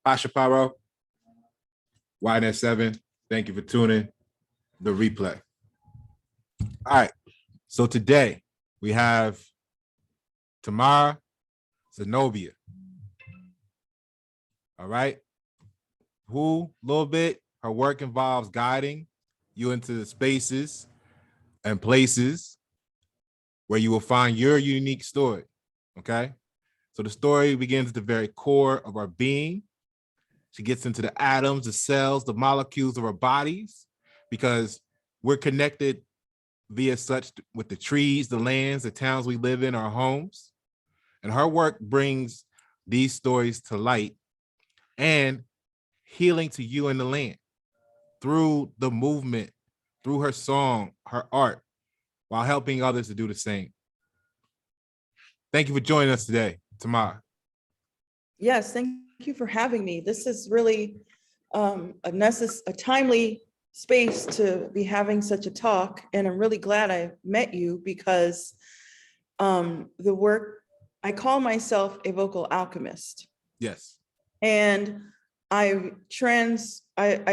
Pasha Paroh Y Net 7. Thank you for tuning the replay. All right. So today we have Tamara Zenobia. All right. Who, a little bit, her work involves guiding you into the spaces and places where you will find your unique story. Okay. So the story begins at the very core of our being. She gets into the atoms, the cells, the molecules of our bodies, because we're connected via such with the trees, the lands, the towns we live in, our homes. And her work brings these stories to light and healing to you and the land through the movement, through her song, her art, while helping others to do the same. Thank you for joining us today, Tamara. Yes, thank you for having me. This is really a timely space to be having such a talk, and I'm really glad I met you because the work, I call myself a vocal alchemist. Yes. And I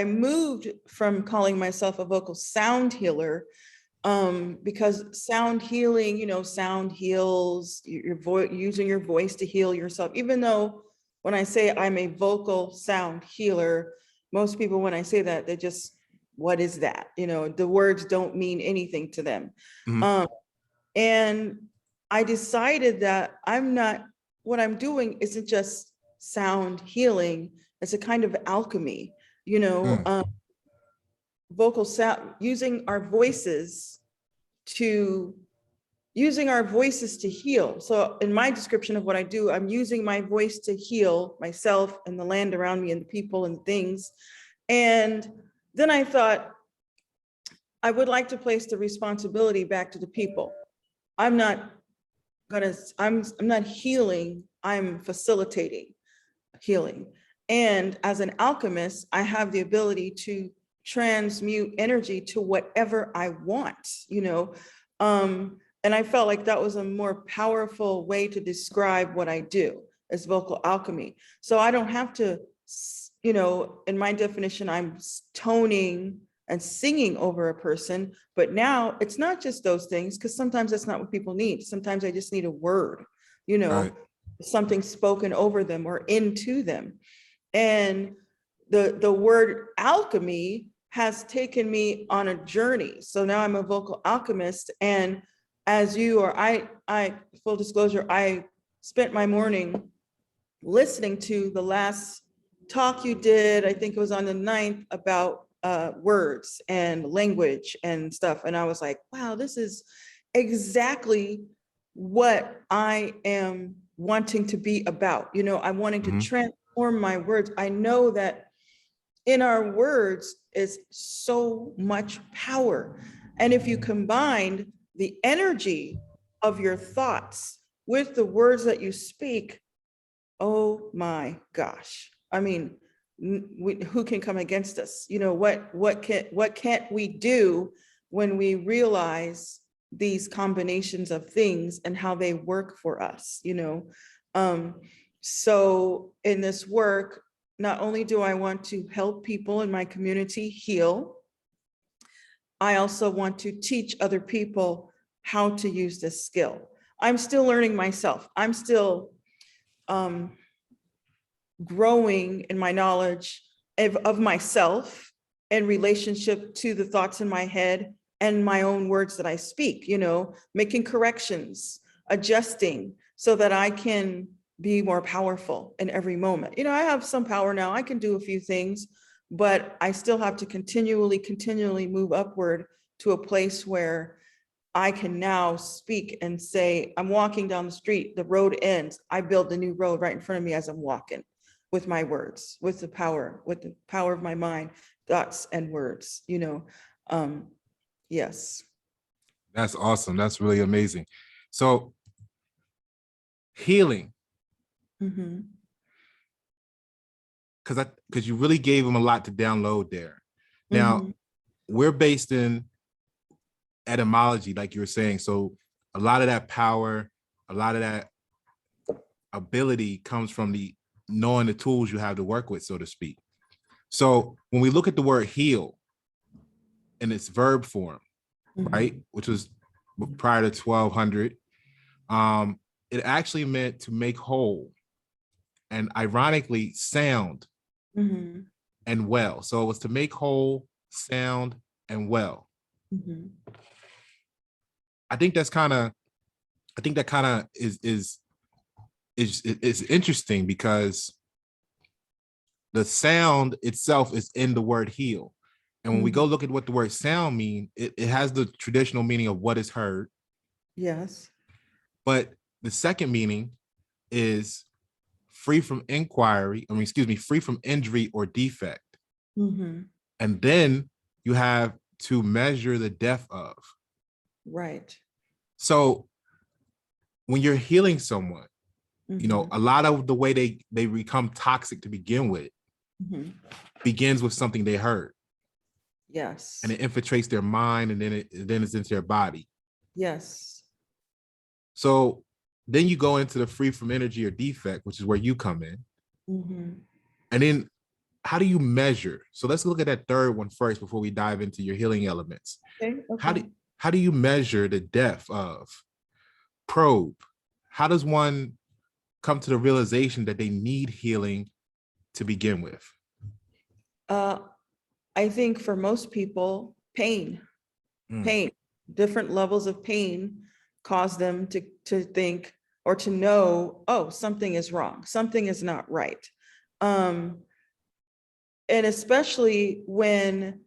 moved from calling myself a vocal sound healer because sound healing, sound heals, your voice, using your voice to heal yourself. Even though when I say I'm a vocal sound healer, most people, when I say that, they just, what is that? The words don't mean anything to them. Mm-hmm. And I decided that what I'm doing isn't just sound healing, it's a kind of alchemy, vocal sound, using our voices to heal. So in my description of what I do, I'm using my voice to heal myself and the land around me and the people and things. And then I thought I would like to place the responsibility back to the people. I'm not healing, I'm facilitating healing. And as an alchemist, I have the ability to transmute energy to whatever I want, and I felt like that was a more powerful way to describe what I do as vocal alchemy. So I don't have to, in my definition, I'm toning and singing over a person, but now it's not just those things, because sometimes that's not what people need. Sometimes I just need a word, Right. something spoken over them or into them. And the word alchemy has taken me on a journey. So now I'm a vocal alchemist. And as you or I, full disclosure, I spent my morning listening to the last talk you did. I think it was on the 9th about words and language and stuff. And I was like, wow, this is exactly what I am wanting to be about. I'm wanting to transform my words. I know that in our words is so much power. And if you combine the energy of your thoughts with the words that you speak, oh my gosh. I mean, who can come against us? What can't we do when we realize these combinations of things and how they work for us, So in this work, not only do I want to help people in my community heal, I also want to teach other people how to use this skill. I'm still learning myself. I'm still growing in my knowledge of myself in relationship to the thoughts in my head and my own words that I speak, making corrections, adjusting so that I can be more powerful in every moment. I have some power now, I can do a few things, but I still have to continually move upward to a place where I can now speak and say, I'm walking down the street, the road ends, I build a new road right in front of me as I'm walking with my words, with the power of my mind, thoughts and words, yes. That's awesome. That's really amazing. So healing, because you really gave them a lot to download there. Now, we're based in etymology, like you were saying. So a lot of that power, a lot of that ability comes from the knowing the tools you have to work with, so to speak. So when we look at the word heal in its verb form, right, which was prior to 1200, it actually meant to make whole, and ironically sound and well. So it was to make whole, sound, and well. I think that kind of is interesting, because the sound itself is in the word heal. And when we go look at what the word sound mean, it has the traditional meaning of what is heard. Yes. But the second meaning is free from inquiry, free from injury or defect. And then you have to measure the depth of. Right. So when you're healing someone, a lot of the way they become toxic to begin with begins with something they heard. Yes. And it infiltrates their mind, and then it's into their body. Yes. So then you go into the free from energy or defect, which is where you come in. And then how do you measure? So let's look at that third one first before we dive into your healing elements. Okay. How do you measure the depth of? Probe. How does one come to the realization that they need healing to begin with? I think for most people, pain, different levels of pain cause them to think or to know, oh, something is wrong, something is not right. And especially when,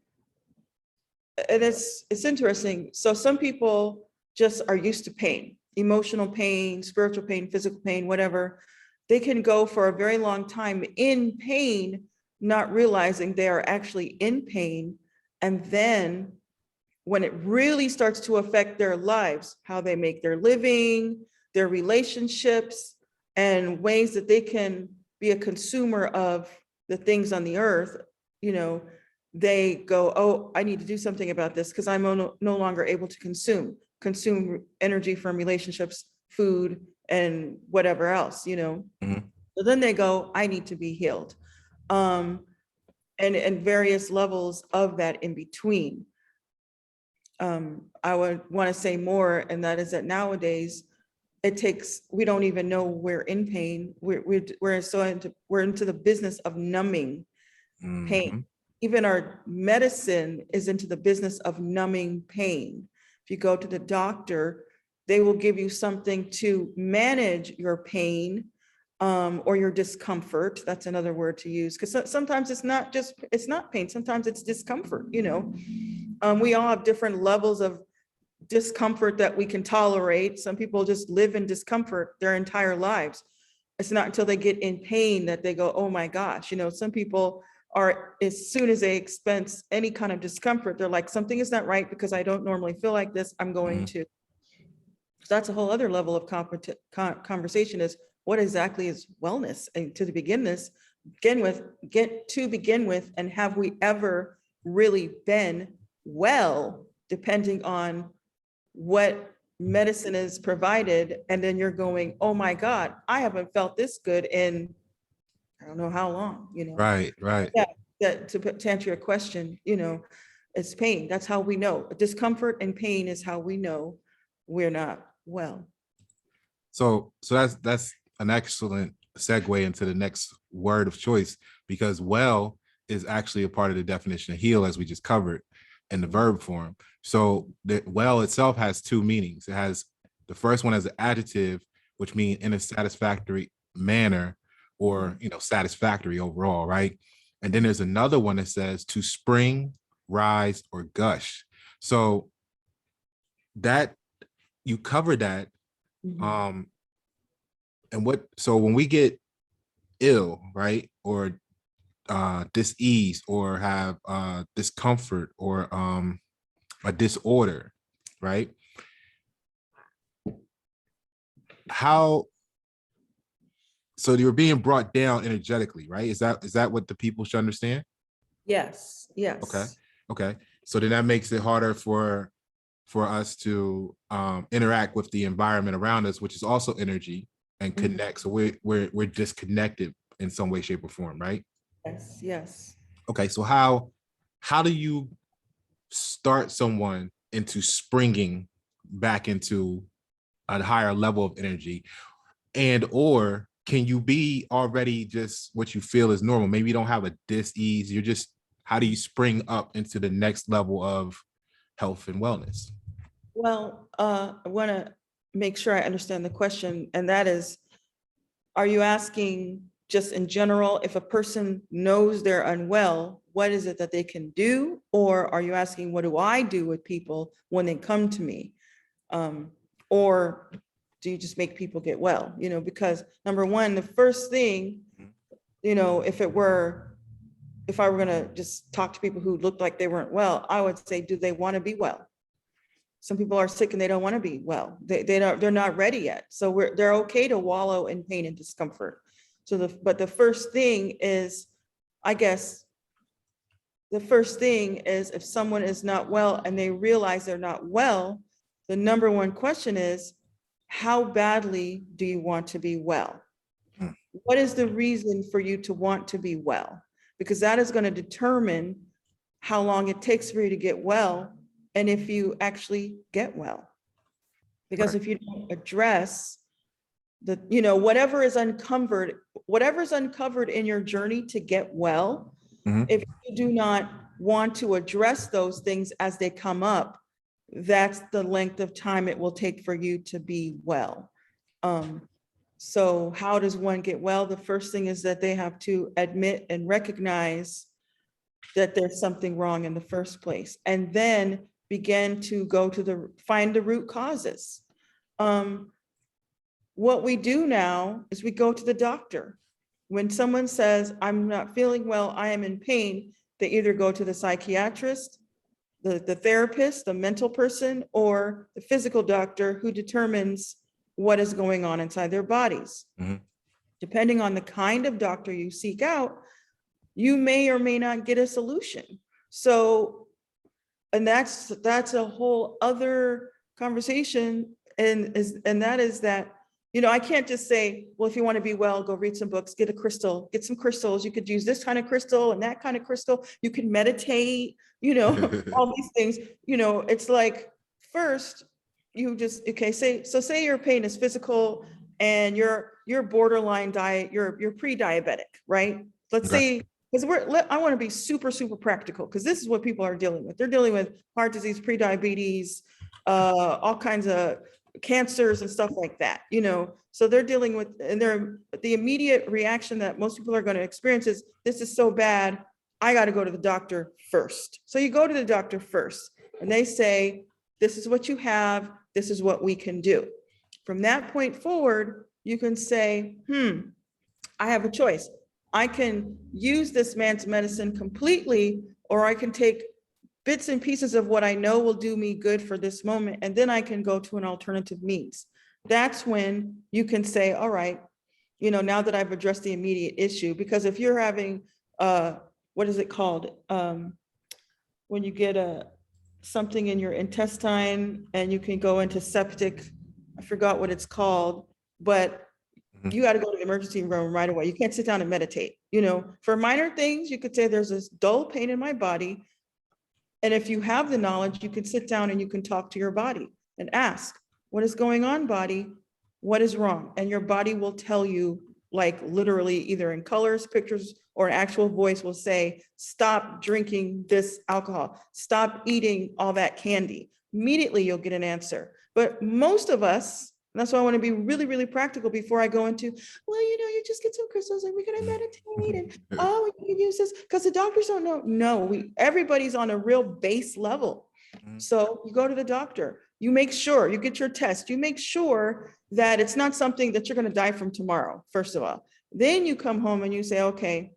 and it's interesting. So some people just are used to pain, emotional pain, spiritual pain, physical pain, whatever. They can go for a very long time in pain, not realizing they are actually in pain. And then when it really starts to affect their lives, how they make their living, their relationships, and ways that they can be a consumer of the things on the earth, they go, oh, I need to do something about this because I'm no longer able to consume energy from relationships, food, and whatever else, So then they go, I need to be healed. And various levels of that in between. I would want to say more, and that is that nowadays we don't even know we're in pain. We're into the business of numbing pain. Even our medicine is into the business of numbing pain. If you go to the doctor, they will give you something to manage your pain, or your discomfort. That's another word to use, because sometimes it's not pain. Sometimes it's discomfort. We all have different levels of discomfort that we can tolerate. Some people just live in discomfort their entire lives. It's not until they get in pain that they go, oh my gosh. Some people are, as soon as they experience any kind of discomfort, they're like, something is not right because I don't normally feel like this. I'm going to. So that's a whole other level of conversation, is what exactly is wellness? And to begin with, and have we ever really been well, depending on what medicine is provided? And then you're going, oh my God, I haven't felt this good in I don't know how long, Right. Yeah, to answer your question, it's pain. That's how we know. Discomfort and pain is how we know we're not well. So that's an excellent segue into the next word of choice, because well is actually a part of the definition of heal, as we just covered in the verb form. So the well itself has two meanings. It has the first one as an adjective, which means in a satisfactory manner, or satisfactory overall, right? And then there's another one that says to spring, rise, or gush. So that you cover that. So when we get ill, right, or dis-ease, or have discomfort, or a disorder, right? So you're being brought down energetically, right? Is that what the people should understand? Yes. Okay. So then that makes it harder for us to interact with the environment around us, which is also energy, and connect. So we're disconnected in some way, shape, or form, right? Yes, yes. Okay, so how do you start someone into springing back into a higher level of energy? And or can you be already just what you feel is normal? Maybe you don't have a dis-ease. You're just, how do you spring up into the next level of health and wellness? Well, I want to make sure I understand the question, and that is, are you asking just in general, if a person knows they're unwell, what is it that they can do? Or are you asking, what do I do with people when they come to me? Or do you just make people get well? You know, because number one, the first thing, you know, if I were gonna just talk to people who looked like they weren't well, I would say, do they want to be well? Some people are sick and they don't want to be well. They're not ready yet. So they're okay to wallow in pain and discomfort. So but the first thing is, I guess, the first thing is, if someone is not well and they realize they're not well, the number one question is, how badly do you want to be well? What is the reason for you to want to be well? Because that is going to determine how long it takes for you to get well, and if you actually get well. Because if you don't address the, you know, whatever's uncovered in your journey to get well, if you do not want to address those things as they come up, that's the length of time it will take for you to be well. So how does one get well? The first thing is that they have to admit and recognize that there's something wrong in the first place, and then begin to find the root causes. What we do now is we go to the doctor. When someone says, I'm not feeling well, I am in pain, they either go to the psychiatrist, the therapist, the mental person, or the physical doctor, who determines what is going on inside their bodies. Depending on the kind of doctor you seek out, you may or may not get a solution. So, and that's a whole other conversation. And that is that, you know, I can't just say, well, if you want to be well, go read some books, get some crystals. You could use this kind of crystal and that kind of crystal. You can meditate, you know, all these things. You know, it's like, first, you just, okay, say your pain is physical and you're borderline diet, you're pre-diabetic, right? Let's say, because I want to be super, super practical, because this is what people are dealing with. They're dealing with heart disease, pre-diabetes, all kinds of cancers and stuff like that, you know. So they're dealing with, and the immediate reaction that most people are going to experience is, this is so bad, I got to go to the doctor first. So you go to the doctor first, and they say, this is what you have, this is what we can do. From that point forward, you can say, I have a choice. I can use this man's medicine completely, or I can take bits and pieces of what I know will do me good for this moment, and then I can go to an alternative means. That's when you can say, all right, you know, now that I've addressed the immediate issue, because if you're having, what is it called? When you get something in your intestine and you can go into septic, I forgot what it's called, but you got to go to the emergency room right away. You can't sit down and meditate. You know, for minor things, you could say, there's this dull pain in my body. And if you have the knowledge, you can sit down and you can talk to your body and ask, what is going on, body? What is wrong? And your body will tell you, like literally, either in colors, pictures, or an actual voice will say, stop drinking this alcohol, stop eating all that candy. Immediately you'll get an answer. But most of us, and that's why I want to be really, really practical before I go into, well, you know, you just get some crystals and we're going to meditate and, oh, we can use this, because the doctors don't know. No, everybody's on a real base level. So you go to the doctor, you make sure you get your test, you make sure that it's not something that you're going to die from tomorrow, first of all. Then you come home and you say, okay,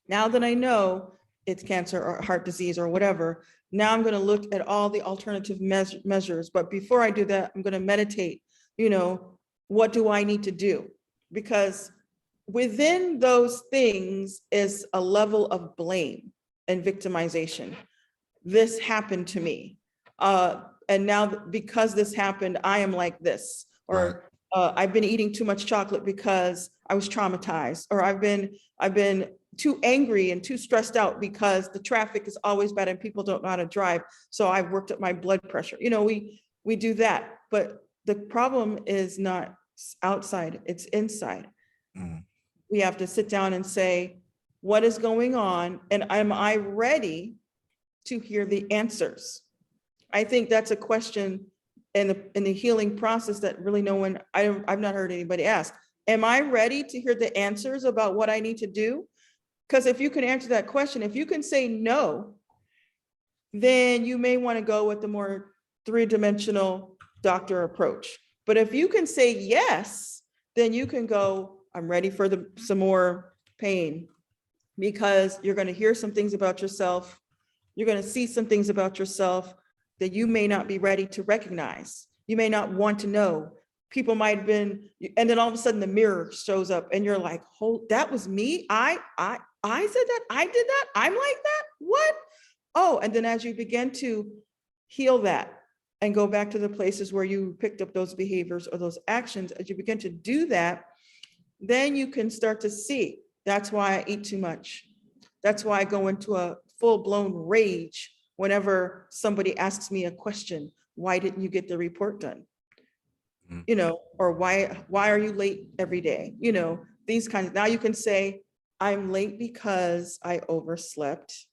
now that I know it's cancer or heart disease or whatever, now I'm going to look at all the alternative measures. But before I do that, I'm going to meditate. You know, what do I need to do? Because within those things is a level of blame and victimization. This happened to me. And now because this happened, I am like this. Or I've been eating too much chocolate because I was traumatized, or I've been too angry and too stressed out because the traffic is always bad and people don't know how to drive. So I've worked up my blood pressure. You know, we do that, but the problem is not outside, it's inside. Mm. We have to sit down and say, what is going on? And am I ready to hear the answers? I think that's a question in the healing process that really no one, I've not heard anybody ask. Am I ready to hear the answers about what I need to do? Because if you can answer that question, if you can say no, then you may want to go with the more three-dimensional doctor approach. But if you can say yes, then you can go, I'm ready for some more pain, because you're going to hear some things about yourself. You're going to see some things about yourself that you may not be ready to recognize. You may not want to know. People might have been, and then all of a sudden the mirror shows up and you're like, oh, that was me. I said that, I did that. I'm like that. What? Oh, and then as you begin to heal that and go back to the places where you picked up those behaviors or those actions, as you begin to do that, then you can start to see, that's why I eat too much. That's why I go into a full-blown rage whenever somebody asks me a question. Why didn't you get the report done? You know, or why are you late every day? You know, these kinds of, now you can say, I'm late because I overslept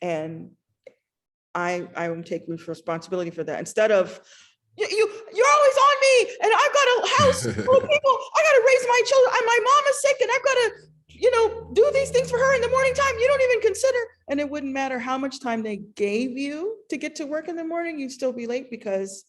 and I will take responsibility for that. Instead of, you're always on me and I've got a house full of people. I got to raise my children and my mom is sick and I've got to, you know, do these things for her in the morning time. You don't even consider, and it wouldn't matter how much time they gave you to get to work in the morning, you'd still be late because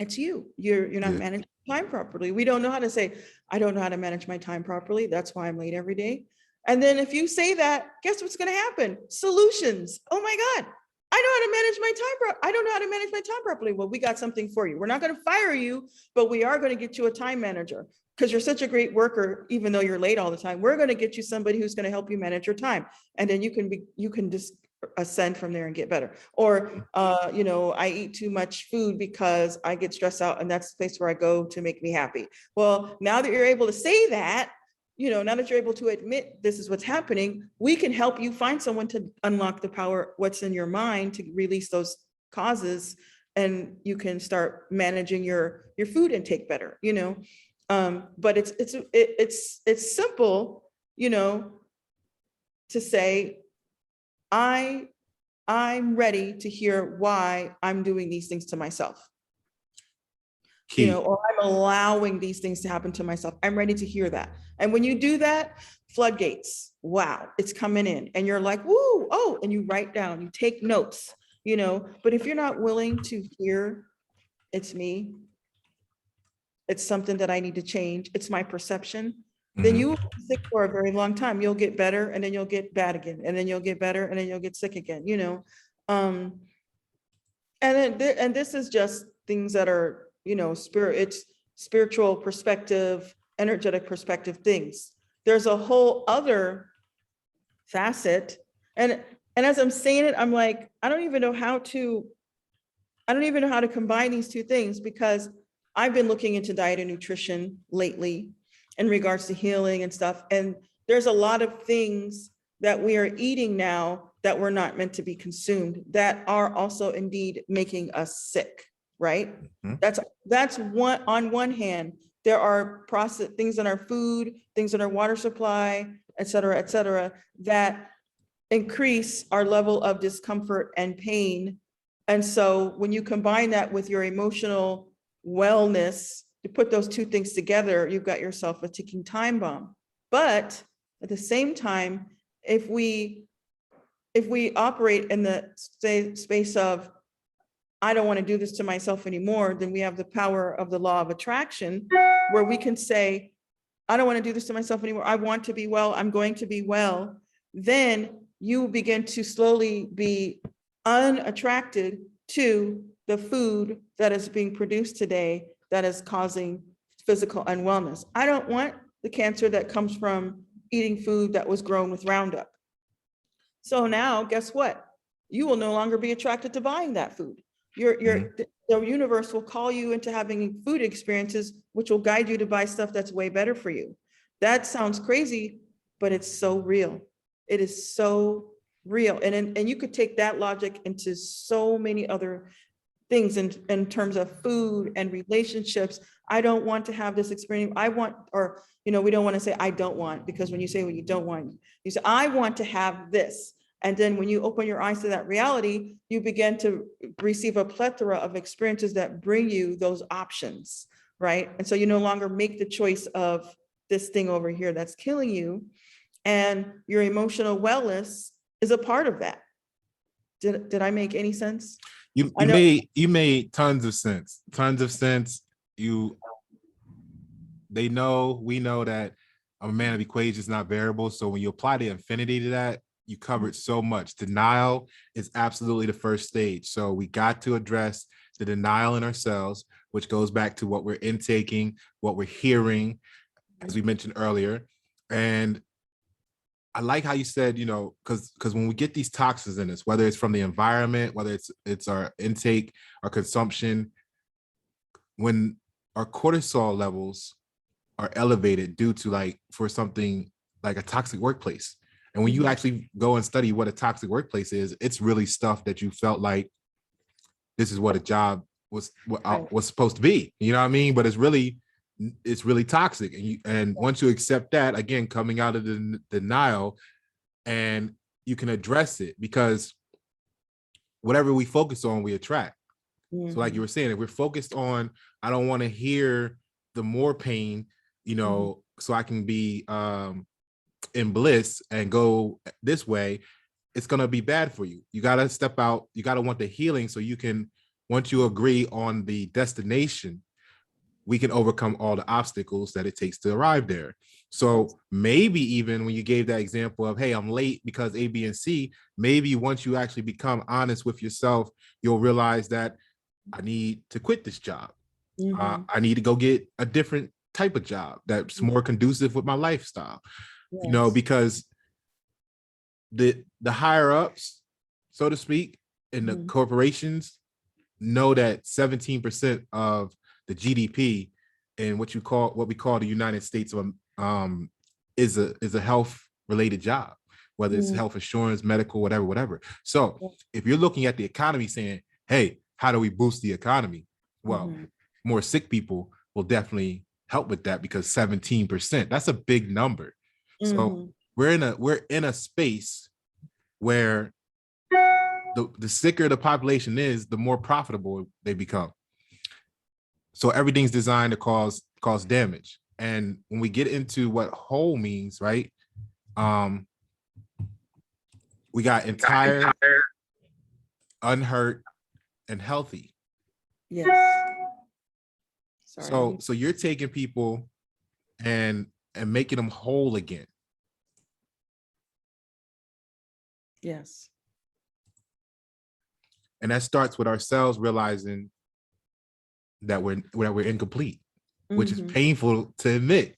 it's you. You're not managing time properly. We don't know how to say, I don't know how to manage my time properly. That's why I'm late every day. And then if you say that, guess what's going to happen? Solutions. Oh my God. I know how to manage my time. I don't know how to manage my time properly. Well, we got something for you. We're not going to fire you, but we are going to get you a time manager because you're such a great worker, even though you're late all the time. We're going to get you somebody who's going to help you manage your time. And then you can just ascend from there and get better. Or, you know, I eat too much food because I get stressed out and that's the place where I go to make me happy. Well, now that you're able to say that, you know, now that you're able to admit this is what's happening, we can help you find someone to unlock the power, what's in your mind, to release those causes, and you can start managing your food intake better, you know. But it's simple, you know, to say, I'm ready to hear why I'm doing these things to myself. You know, or I'm allowing these things to happen to myself. I'm ready to hear that. And when you do that, floodgates, wow, it's coming in and you're like, woo, oh, and you write down, you take notes, you know, but if you're not willing to hear, it's me, it's something that I need to change, it's my perception, then you will be sick for a very long time. You'll get better and then you'll get bad again. And then you'll get better and then you'll get sick again, you know? And this is just things that are, you know, it's spiritual perspective, energetic perspective things. There's a whole other facet. And as I'm saying it, I'm like, I don't even know how to combine these two things, because I've been looking into diet and nutrition lately in regards to healing and stuff. And there's a lot of things that we are eating now that were not meant to be consumed that are also indeed making us sick, right? That's one, on one hand. There are things in our food, things in our water supply, et cetera, that increase our level of discomfort and pain. And so when you combine that with your emotional wellness, to put those two things together, you've got yourself a ticking time bomb. But at the same time, if we operate in the space of, I don't want to do this to myself anymore, then we have the power of the law of attraction, where we can say, I don't want to do this to myself anymore. I want to be well. I'm going to be well. Then you begin to slowly be unattracted to the food that is being produced today that is causing physical unwellness. I don't want the cancer that comes from eating food that was grown with Roundup. So now, guess what? You will no longer be attracted to buying that food. The universe will call you into having food experiences, which will guide you to buy stuff that's way better for you. That sounds crazy, but it's so real. It is so real. And you could take that logic into so many other things in terms of food and relationships. I don't want to have this experience. I want, or, we don't want to say I don't want, because when you say what you don't want, you say, I want to have this. And then when you open your eyes to that reality, you begin to receive a plethora of experiences that bring you those options, right? And so you no longer make the choice of this thing over here that's killing you. And your emotional wellness is a part of that. Did I make any sense? You made tons of sense. Tons of sense. We know that a man of equation is not variable. So when you apply the infinity to that, you covered so much. Denial is absolutely the first stage. So we got to address the denial in ourselves, which goes back to what we're intaking, what we're hearing, as we mentioned earlier. And I like how you said, because when we get these toxins in us, whether it's from the environment, whether it's our intake, our consumption, when our cortisol levels are elevated due to for something like a toxic workplace. And when you actually go and study what a toxic workplace is, it's really stuff that you felt like this is what a job was supposed to be. You know what I mean? But it's really toxic. And once you accept that, again, coming out of the denial, and you can address it, because whatever we focus on, we attract. So like you were saying, if we're focused on, I don't want to hear the more pain, so I can be in bliss and go this way, it's going to be bad for you. You got to step out. You got to want the healing, so you can, once you agree on the destination, we can overcome all the obstacles that it takes to arrive there. So maybe even when you gave that example of, hey, I'm late because A, B, and C, maybe once you actually become honest with yourself, you'll realize that I need to quit this job. I need to go get a different type of job that's more conducive with my lifestyle. Because the higher ups, so to speak, in the corporations know that 17% of the GDP and what we call the United States is a health related job, whether it's health insurance, medical, whatever. So if you're looking at the economy saying, hey, how do we boost the economy? Well, more sick people will definitely help with that, because 17%, that's a big number. So we're in a space where the sicker the population is, the more profitable they become. So everything's designed to cause damage. And when we get into what whole means, right? We got entire, unhurt, and healthy. Yes. Sorry. So you're taking people and making them whole again. Yes. And that starts with ourselves realizing that we're incomplete, which is painful to admit.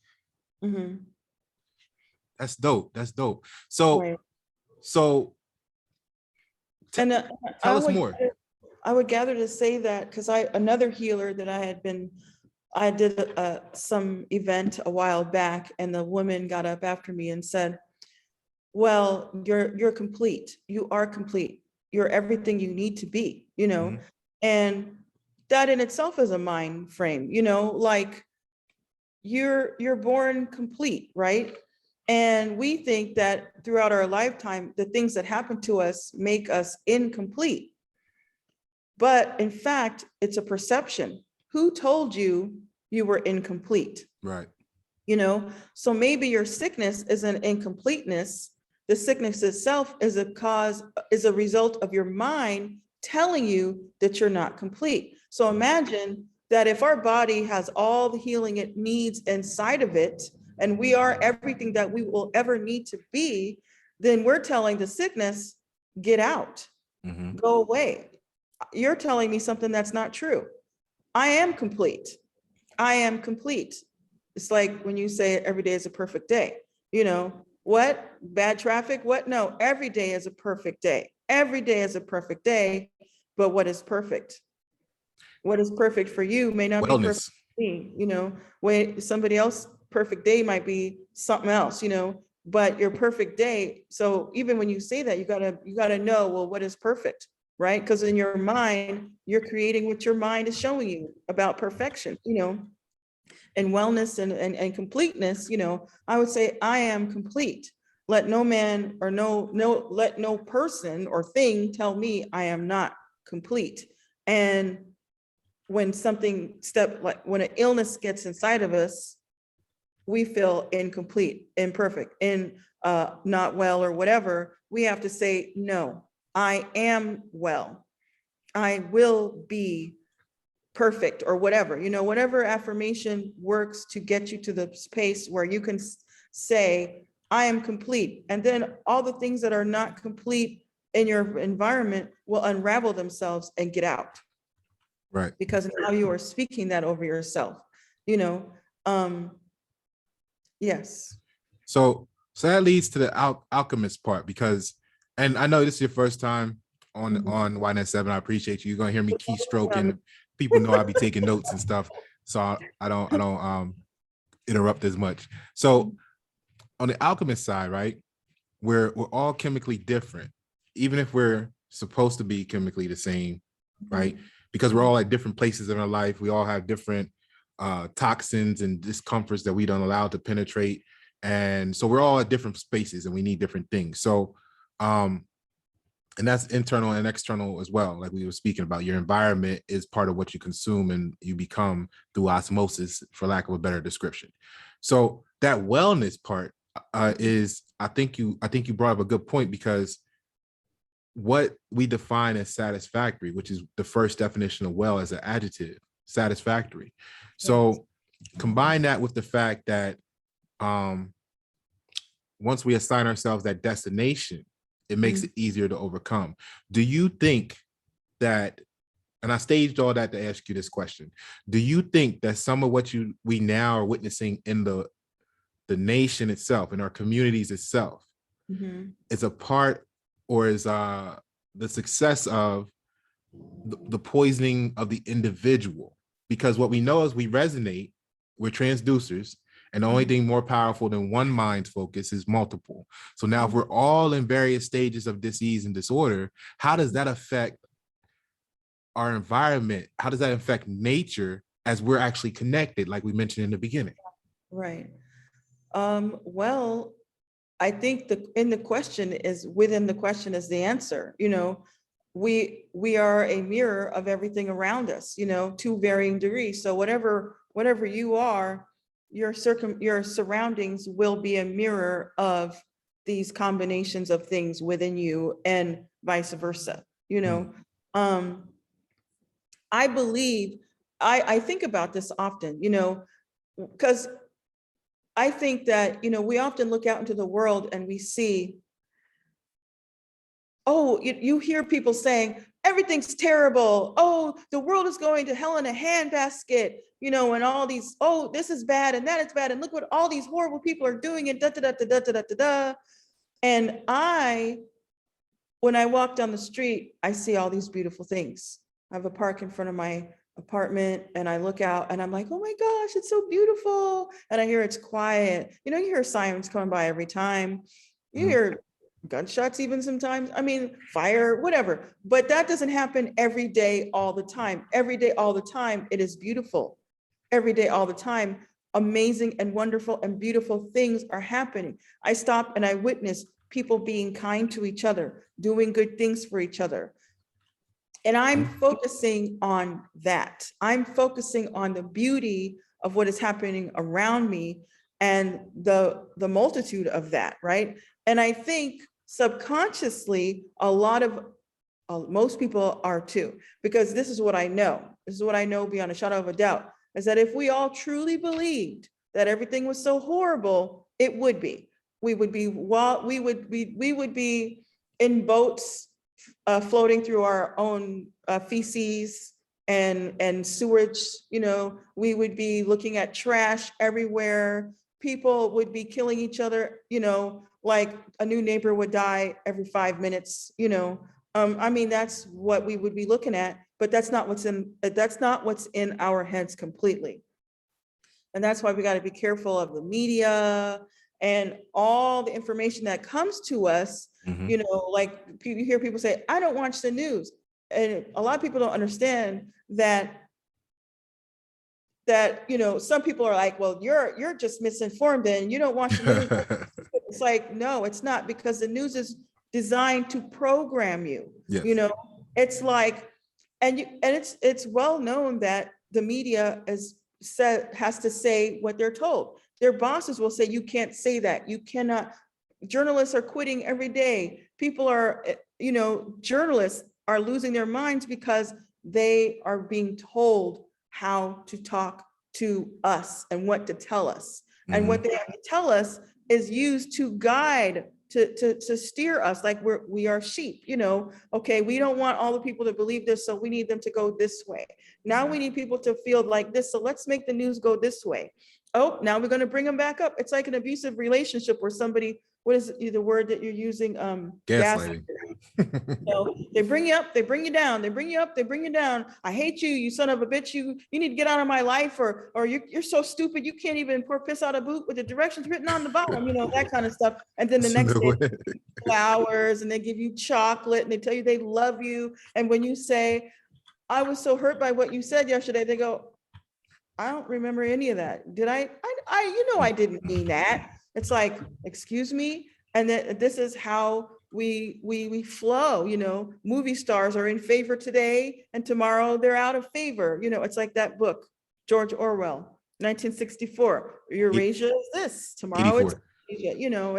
That's dope. So, tell us more. I would gather to say that because another healer that I did some event a while back, and the woman got up after me and said, well, you're complete. You are complete. You're everything you need to be, and that in itself is a mind frame, like you're born complete, right? And we think that throughout our lifetime, the things that happen to us make us incomplete. But in fact, it's a perception. Who told you you were incomplete? Right. So maybe your sickness is an incompleteness. The sickness itself is a result of your mind telling you that you're not complete. So imagine that if our body has all the healing it needs inside of it, and we are everything that we will ever need to be, then we're telling the sickness, get out, go away. You're telling me something that's not true. I am complete. I am complete. It's like when you say every day is a perfect day. What? Bad traffic? What? No, every day is a perfect day. Every day is a perfect day. But what is perfect? what is perfect for you may not be perfect Wellness. for me, when somebody else perfect day might be something else, but your perfect day. So even when you say that, you gotta know, well, what is perfect, right? Because in your mind, you're creating what your mind is showing you about perfection, and wellness and completeness, I would say I am complete. Let no man or let no person or thing tell me I am not complete. And when when an illness gets inside of us, we feel incomplete, imperfect, not well or whatever. We have to say, no, I am well. I will be perfect or whatever, whatever affirmation works to get you to the space where you can say, I am complete. And then all the things that are not complete in your environment will unravel themselves and get out. Right. Because now you are speaking that over yourself, um, yes. So that leads to the alchemist part, because, and I know this is your first time on Mhm. Y Net 7. I appreciate you. You're gonna hear me keystroking. People know I'll be taking notes and stuff, so I don't interrupt as much. So on the alchemist side, right, we're all chemically different, even if we're supposed to be chemically the same, right? Because we're all at different places in our life. We all have different toxins and discomforts that we don't allow to penetrate. And so we're all at different spaces and we need different things. So, and that's internal and external as well. Like we were speaking about, your environment is part of what you consume and you become through osmosis, for lack of a better description. So that wellness part is, I think you brought up a good point, because what we define as satisfactory, which is the first definition of well as an adjective, satisfactory. So combine that with the fact that once we assign ourselves that destination, it makes it easier to overcome. Do you think that, and I staged all that to ask you this question, do you think that some of what we now are witnessing in the nation itself, in our communities itself, is a part, or is the success of the poisoning of the individual? Because what we know is we resonate, we're transducers, and the only thing more powerful than one mind's focus is multiple. So now if we're all in various stages of disease and disorder, how does that affect our environment? How does that affect nature as we're actually connected, like we mentioned in the beginning? Right. Well, I think within the question is the answer. We are a mirror of everything around us, to varying degrees. So whatever you are, your surroundings will be a mirror of these combinations of things within you, and vice versa. I believe, I think about this often, because I think that, we often look out into the world and we see, oh, you hear people saying, everything's terrible. Oh, the world is going to hell in a handbasket, and all these, oh, this is bad and that is bad. And look what all these horrible people are doing, and da, da, da, da, da, da, da, da. And when I walk down the street, I see all these beautiful things. I have a park in front of my apartment and I look out and I'm like, oh my gosh, it's so beautiful. And I hear it's quiet. You hear sirens coming by every time. You hear gunshots even sometimes. I mean, fire, whatever. But that doesn't happen every day, all the time. Every day, all the time, it is beautiful. Every day, all the time, amazing and wonderful and beautiful things are happening. I stop and I witness people being kind to each other, doing good things for each other. And I'm focusing on that. I'm focusing on the beauty of what is happening around me and the multitude of that, right? And I think subconsciously, most people are too, because this is what I know. This is what I know beyond a shadow of a doubt, is that if we all truly believed that everything was so horrible, it would be. We would be in boats floating through our own feces and sewage. We would be looking at trash everywhere. People would be killing each other, like a new neighbor would die every 5 minutes. I mean, that's what we would be looking at but that's not what's in our heads completely. And that's why we got to be careful of the media and all the information that comes to us. You know, like you hear people say, I don't watch the news. And a lot of people don't understand that, you know, some people are like, well, you're just misinformed and you don't watch the news. It's like, no, it's not, because the news is designed to program you. Yes. You know, it's like, and it's well known that the media has to say what they're told. Their bosses will say, you can't say that. You cannot. Journalists are quitting every day. People are, you know, journalists are losing their minds because they are being told how to talk to us and what to tell us. And what they have to tell us is used to guide, to steer us, like we are sheep, you know. Okay, we don't want all the people to believe this, so we need them to go this way. Now we need people to feel like this, so let's make the news go this way. Oh, now we're going to bring them back up. It's like an abusive relationship where somebody, what is the word that you're using? Gaslighting. So they bring you up, they bring you down, they bring you up, they bring you down. I hate you, you son of a bitch. You need to get out of my life, or you're so stupid you can't even pour piss out a boot with the directions written on the bottom, you know, that kind of stuff. And then the next day, flowers, and they give you chocolate, and they tell you they love you. And when you say, I was so hurt by what you said yesterday, they go, I don't remember any of that. Did I you know, I didn't mean that. It's like, excuse me. And then this is how we flow, you know. Movie stars are in favor today and tomorrow they're out of favor. You know, it's like that book, George Orwell, 1964. Eurasia is this, tomorrow 84. it's Asia. You know,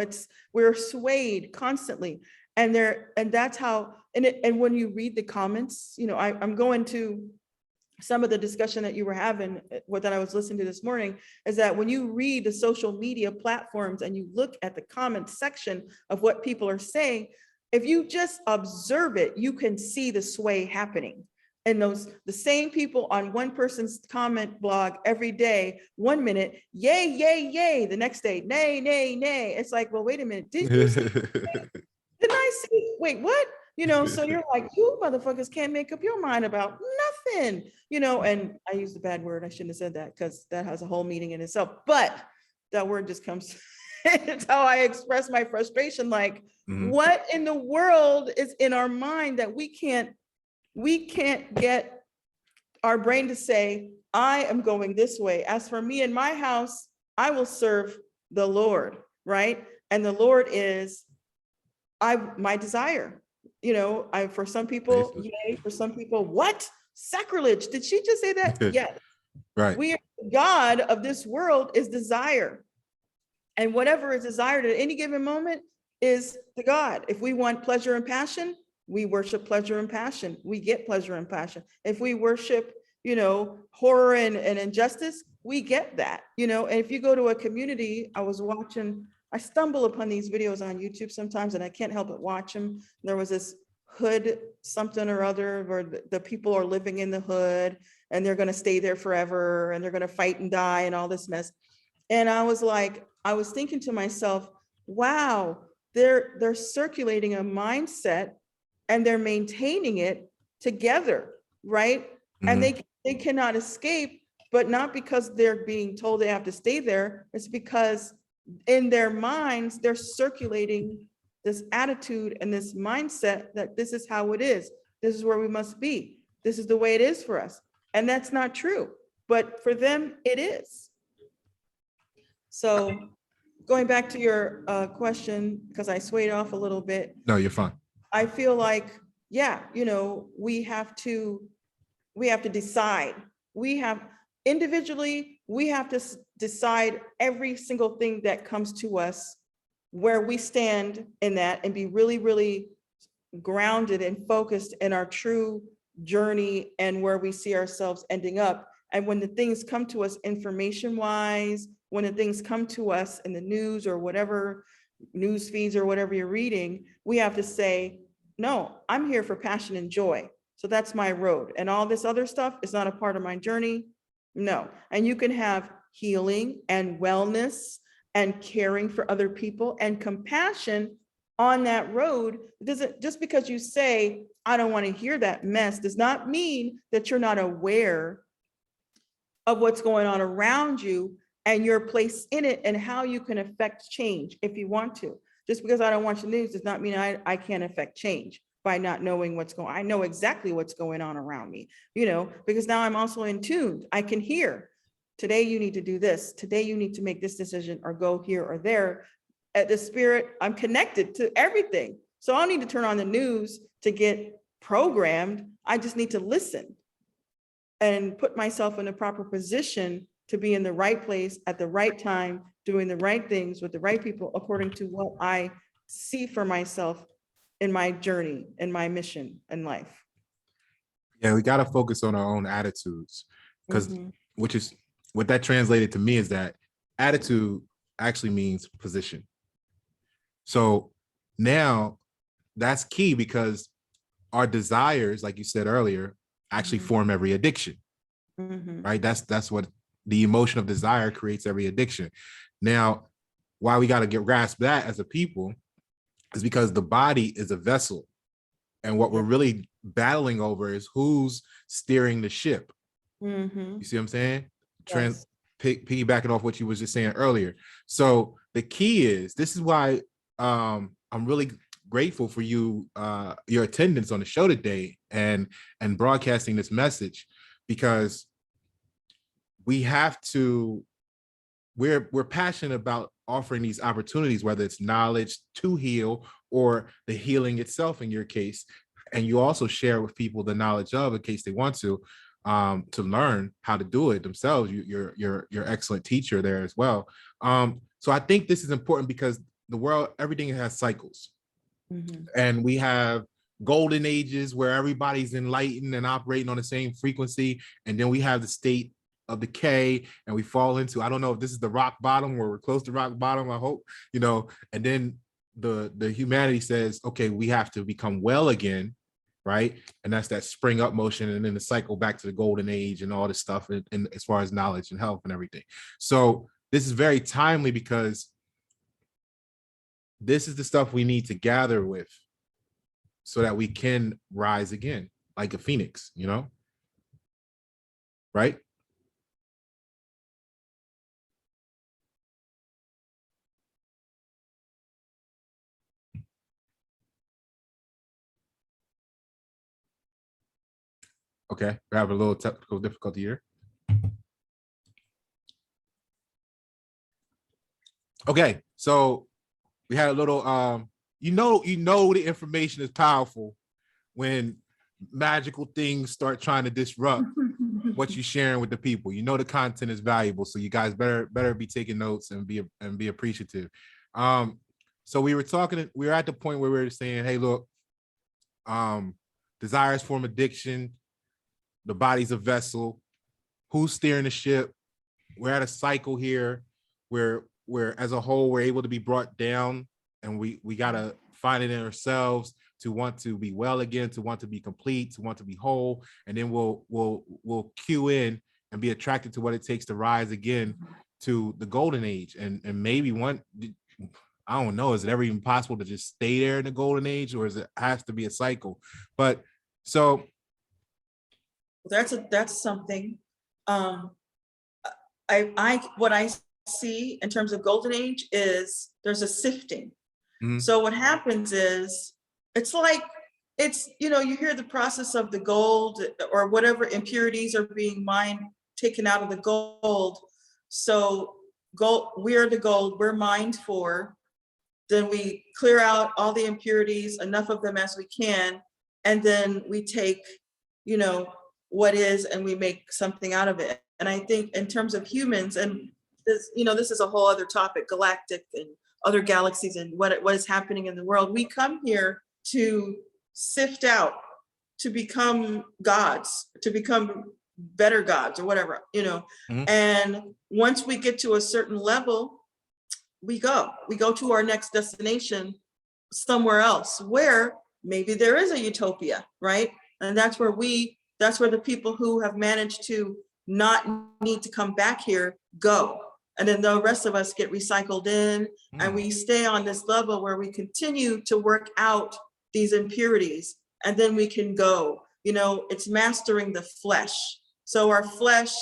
we're swayed constantly. And that's how, and when you read the comments, you know, I'm going to some of the discussion that you were having, what that I was listening to this morning, is that when you read the social media platforms and you look at the comment section of what people are saying, if you just observe it, you can see the sway happening. And the same people on one person's comment blog every day, 1 minute, yay, yay, yay, the next day, nay, nay, nay. It's like, well, wait a minute, did you see? Didn't I see? Wait, what? You know, so you're like, you motherfuckers can't make up your mind about nothing, you know. And I used a bad word. I shouldn't have said that, because that has a whole meaning in itself. But that word just comes, it's how I express my frustration. Like, what in the world is in our mind that we can't get our brain to say, I am going this way. As for me and my house, I will serve the Lord, right? And the Lord is my desire. You know, for some people, yay, for some people, what? Sacrilege. Did she just say that? Yes. Right. We are, God of this world is desire. And whatever is desired at any given moment is the God. If we want pleasure and passion, we worship pleasure and passion. We get pleasure and passion. If we worship, you know, horror and injustice, we get that, you know. And if you go to a community, I stumble upon these videos on YouTube sometimes, and I can't help but watch them. There was this hood something or other where the people are living in the hood and they're going to stay there forever and they're going to fight and die and all this mess. And I was thinking to myself, wow, they're circulating a mindset and they're maintaining it together, right? And they cannot escape, but not because they're being told they have to stay there. It's because in their minds, they're circulating this attitude and this mindset that this is how it is. This is where we must be. This is the way it is for us. And that's not true, but for them, it is. So going back to your question, because I swayed off a little bit. No, you're fine. I feel like, yeah, you know, we have to decide. Individually, we have to decide every single thing that comes to us, where we stand in that, and be really, really grounded and focused in our true journey and where we see ourselves ending up. And when the things come to us information wise, when the things come to us in the news or whatever, news feeds or whatever you're reading, we have to say, no, I'm here for passion and joy. So that's my road. And all this other stuff is not a part of my journey. No. And you can have healing and wellness and caring for other people and compassion on that road, doesn't, just because you say, I don't want to hear that mess, does not mean that you're not aware of what's going on around you and your place in it and how you can affect change if you want to. Just because I don't watch the news does not mean I can't affect change by not knowing what's going on. I know exactly what's going on around me, you know, because now I'm also in tune. I can hear, today you need to do this. Today you need to make this decision or go here or there. At the spirit, I'm connected to everything. So I don't need to turn on the news to get programmed. I just need to listen and put myself in a proper position to be in the right place at the right time, doing the right things with the right people according to what I see for myself in my journey and my mission in life. Yeah, we got to focus on our own attitudes, because which is what that translated to me is that attitude actually means position. So now that's key, because our desires, like you said earlier, actually form every addiction, right? That's what the emotion of desire creates, every addiction. Now, why we got to grasp that as a people is because the body is a vessel. And what we're really battling over is who's steering the ship. You see what I'm saying? Yes. Piggybacking off what you was just saying earlier. So the key is, this is why I'm really grateful for you, your attendance on the show today and broadcasting this message, because we have to, we're passionate about offering these opportunities, whether it's knowledge to heal or the healing itself in your case. And you also share with people the knowledge of, in case they want to learn how to do it themselves. You're excellent teacher there as well. So I think this is important because the world, everything has cycles. And we have golden ages where everybody's enlightened and operating on the same frequency. And then we have the state of decay, and we fall into, I don't know if this is the rock bottom, where we're close to rock bottom, I hope, you know, and then the humanity says, okay, we have to become well again, right? And that's that spring up motion, and then the cycle back to the golden age and all this stuff, and as far as knowledge and health and everything. So this is very timely, because this is the stuff we need to gather with so that we can rise again like a phoenix, you know, right? Okay, we're having a little technical difficulty here. Okay, so we had a little, you know the information is powerful when magical things start trying to disrupt what you're sharing with the people. You know the content is valuable, so you guys better be taking notes and be appreciative. So we were at the point where we were saying, hey, look, desires form addiction. The body's a vessel. Who's steering the ship? We're at a cycle here where as a whole, we're able to be brought down, and we gotta find it in ourselves to want to be well again, to want to be complete, to want to be whole, and then we'll cue in and be attracted to what it takes to rise again to the golden age. And maybe I don't know, is it ever even possible to just stay there in the golden age, or is it has to be a cycle? But so that's something. What I see in terms of golden age is there's a sifting. So what happens is, it's like, you know, you hear the process of the gold or whatever impurities are being taken out of the gold. So we're the gold, we're mined for. Then we clear out all the impurities, enough of them as we can, and then we take, you know, what is, and we make something out of it. And I think in terms of humans, and this, you know, this is a whole other topic, galactic and other galaxies and what is happening in the world. We come here to sift out, to become gods, to become better gods or whatever, you know. And once we get to a certain level, we go to our next destination somewhere else, where maybe there is a utopia, right? And that's where the people who have managed to not need to come back here go. and then the rest of us get recycled in, and we stay on this level where we continue to work out these impurities, and then we can go. You know, it's mastering the flesh. So our flesh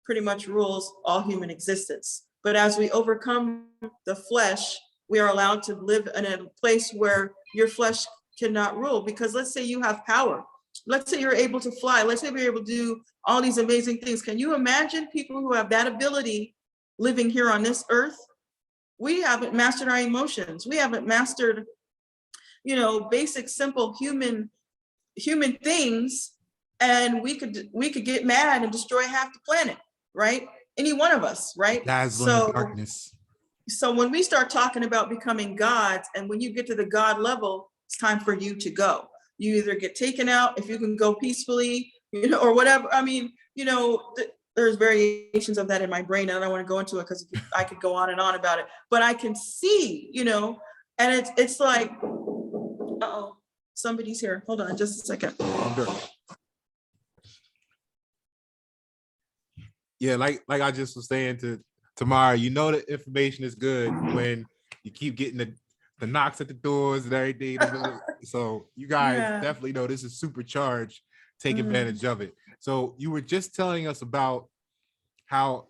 pretty much rules all human existence. But as we overcome the flesh, we are allowed to live in a place where your flesh cannot rule. Because let's say you have power. Let's say you're able to fly. Let's say you're able to do all these amazing things. Can you imagine people who have that ability living here on this earth? We haven't mastered our emotions. We haven't mastered, you know, basic, simple human things. And we could get mad and destroy half the planet, right? Any one of us, right? Dazzling darkness. So when we start talking about becoming gods, and when you get to the God level, it's time for you to go. You either get taken out, if you can go peacefully, you know, or whatever. I mean, you know, there's variations of that in my brain. And I don't want to go into it because I could go on and on about it. But I can see, you know, and it's like, uh-oh, somebody's here. Hold on just a second. Sure. Yeah, like I just was saying to Tamara, you know the information is good when you keep getting the knocks at the doors and everything. So you guys definitely know this is supercharged. Take advantage of it. So you were just telling us about how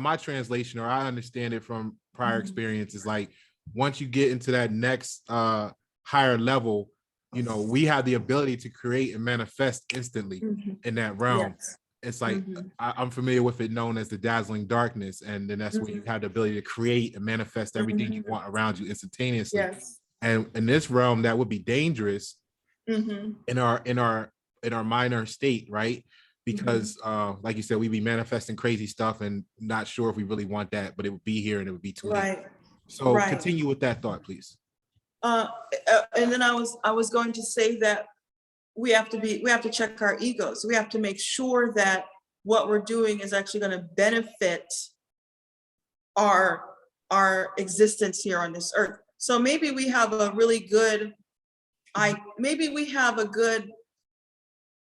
my translation, or I understand it from prior experiences, like once you get into that next higher level, you know, we have the ability to create and manifest instantly in that realm. Yes. It's like I'm familiar with it known as the dazzling darkness, and then that's where you have the ability to create and manifest everything you want around you instantaneously. Yes. And in this realm, that would be dangerous in our minor state, right? Because like you said, we'd be manifesting crazy stuff and not sure if we really want that, but it would be here and it would be too late. So continue with that thought, please. And then I was going to say that we have to check our egos. We have to make sure that what we're doing is actually going to benefit our existence here on this earth. So maybe we have a really good,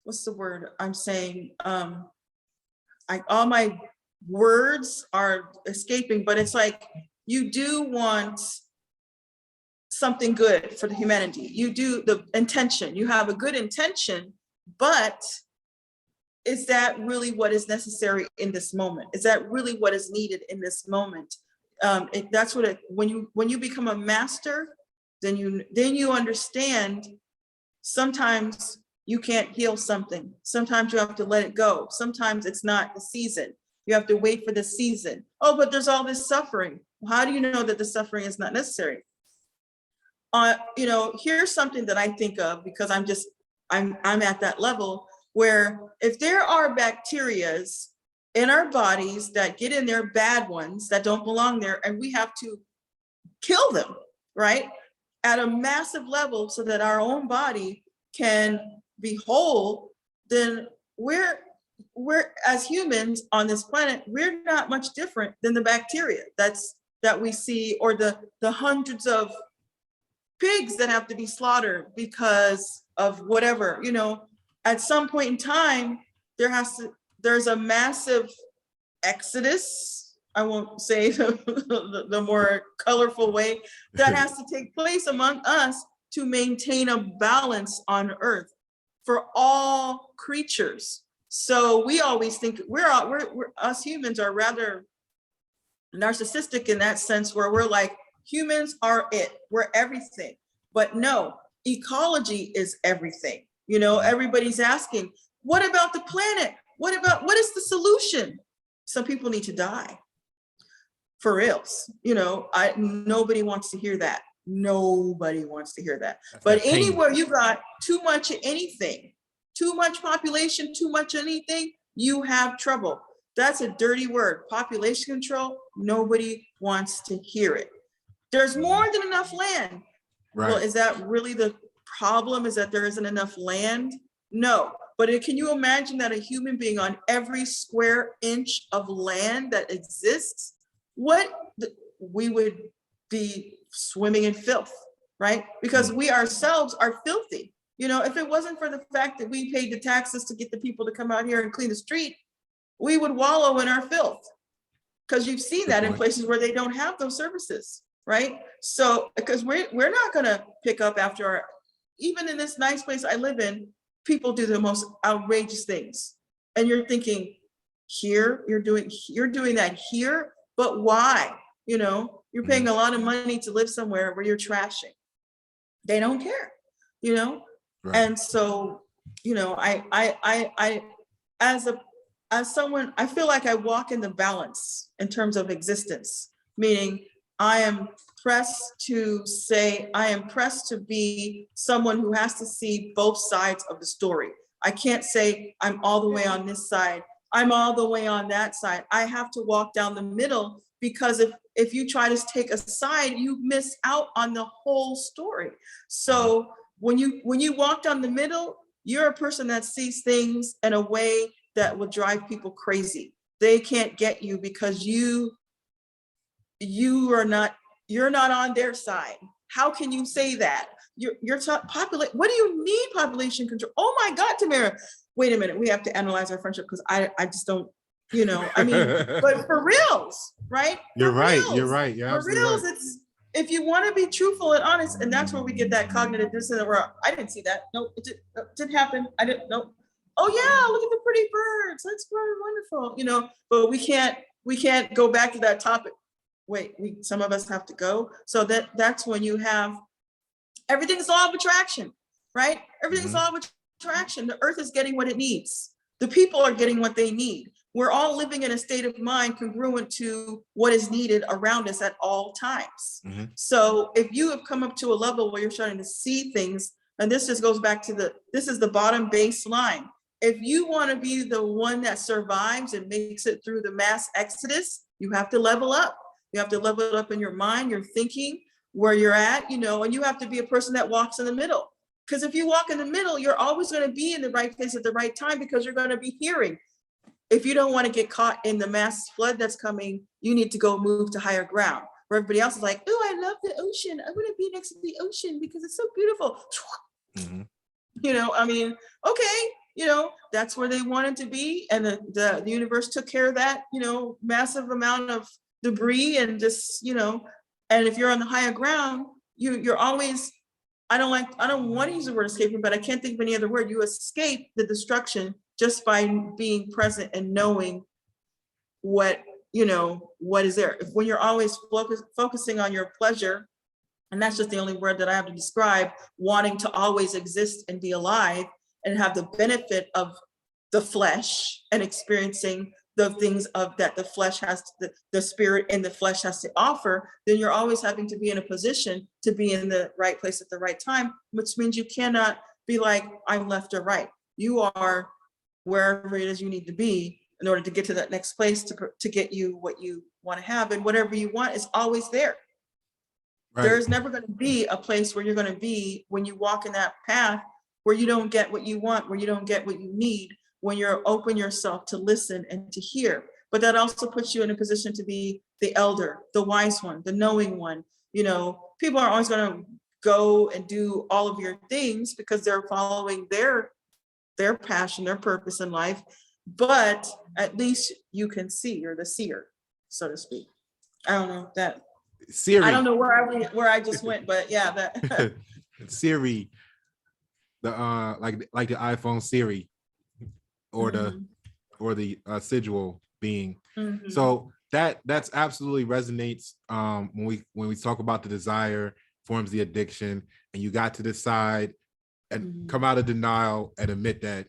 what's the word I'm saying? All my words are escaping, but it's like, you do want something good for the humanity. You do the intention, you have a good intention, but is that really what is necessary in this moment? Is that really what is needed in this moment? That's what when you become a master, then you understand sometimes you can't heal something. Sometimes you have to let it go. Sometimes it's not the season. You have to wait for the season. Oh, but there's all this suffering. How do you know that the suffering is not necessary? You know, here's something that I think of, because I'm at that level where if there are bacterias in our bodies that get in there, bad ones that don't belong there, and we have to kill them, right? At a massive level so that our own body can be whole, then we're as humans on this planet, we're not much different than the bacteria that we see, or the hundreds of pigs that have to be slaughtered because of whatever, you know. At some point in time, there's a massive exodus. I won't say the more colorful way that has to take place among us to maintain a balance on Earth for all creatures. So we always think we're us humans are rather narcissistic in that sense, where we're like, humans are it, we're everything. But no, ecology is everything. You know, everybody's asking, what about the planet? What is the solution? Some people need to die. For reals. You know, nobody wants to hear that. Nobody wants to hear that. But anywhere you got too much of anything, too much population, too much anything, you have trouble. That's a dirty word. Population control, nobody wants to hear it. There's more than enough land. Right. Well, is that really the problem? Is that there isn't enough land? No. But can you imagine that a human being on every square inch of land that exists, we would be swimming in filth, right? Because we ourselves are filthy. You know, if it wasn't for the fact that we paid the taxes to get the people to come out here and clean the street, we would wallow in our filth. because you've seen Good that in point. places where they don't have those services, right? So, because we're not gonna pick up after our, even in this nice place I live in, people do the most outrageous things. And you're thinking, here, you're doing that here, but why? You know, you're paying a lot of money to live somewhere where you're trashing. They don't care, you know? Right. And so, you know, as a, as someone, I feel like I walk in the balance in terms of existence, meaning I am pressed to say, I am pressed to be someone who has to see both sides of the story. I can't say I'm all the way on this side, I'm all the way on that side. I have to walk down the middle, because if you try to take a side, you miss out on the whole story. So when you walk down the middle, you're a person that sees things in a way that will drive people crazy. They can't get you because you're not on their side. How can you say that? You're populate. What do you mean population control? Oh my God, Tamara. Wait a minute. We have to analyze our friendship, because I just don't, you know, I mean, but for reals, right? You're For right. You're reals. right. You're For absolutely reals, right. it's, if you want to be truthful and honest, and that's where we get that cognitive dissonance where I didn't see that. No, it didn't happen. I didn't know. Oh yeah, look at the pretty birds. That's very wonderful. You know, but we can't go back to that topic. Wait, some of us have to go. So that's when you have, everything's law of attraction, right? Everything's law of attraction. The earth is getting what it needs. The people are getting what they need. We're all living in a state of mind congruent to what is needed around us at all times. So if you have come up to a level where you're starting to see things, and this just goes back to this is the bottom baseline. If you want to be the one that survives and makes it through the mass exodus, you have to level up. You have to level it up in your mind, your thinking, where you're at, you know, and you have to be a person that walks in the middle. Because if you walk in the middle, you're always going to be in the right place at the right time, because you're going to be hearing. If you don't want to get caught in the mass flood that's coming, you need to go move to higher ground. Where everybody else is like, oh, I love the ocean. I want to be next to the ocean because it's so beautiful. You know, I mean, okay, you know, that's where they wanted to be. And the universe took care of that, you know, massive amount of debris and just, you know, and if you're on the higher ground, you're always, I don't want to use the word escaping, but I can't think of any other word. You escape the destruction just by being present and knowing what, you know, what is there. When you're always focusing on your pleasure, and that's just the only word that I have to describe, wanting to always exist and be alive and have the benefit of the flesh and experiencing the things of that the flesh has, the spirit in the flesh has to offer, then you're always having to be in a position to be in the right place at the right time, which means you cannot be like, I'm left or right. You are wherever it is you need to be in order to get to that next place to get you what you want to have, and whatever you want is always there. Right. There's never going to be a place where you're going to be when you walk in that path where you don't get what you want, where you don't get what you need, when you're open yourself to listen and to hear. But that also puts you in a position to be the elder, the wise one, the knowing one. You know, people are always going to go and do all of your things because they're following their passion, their purpose in life. But at least you can see, you're the seer, so to speak. I don't know that. Siri. I don't know where I just went, but yeah, that Siri, the like the iPhone Siri, or the Sigil being. So that's absolutely resonates when we talk about the desire forms the addiction, and you got to decide and come out of denial and admit that,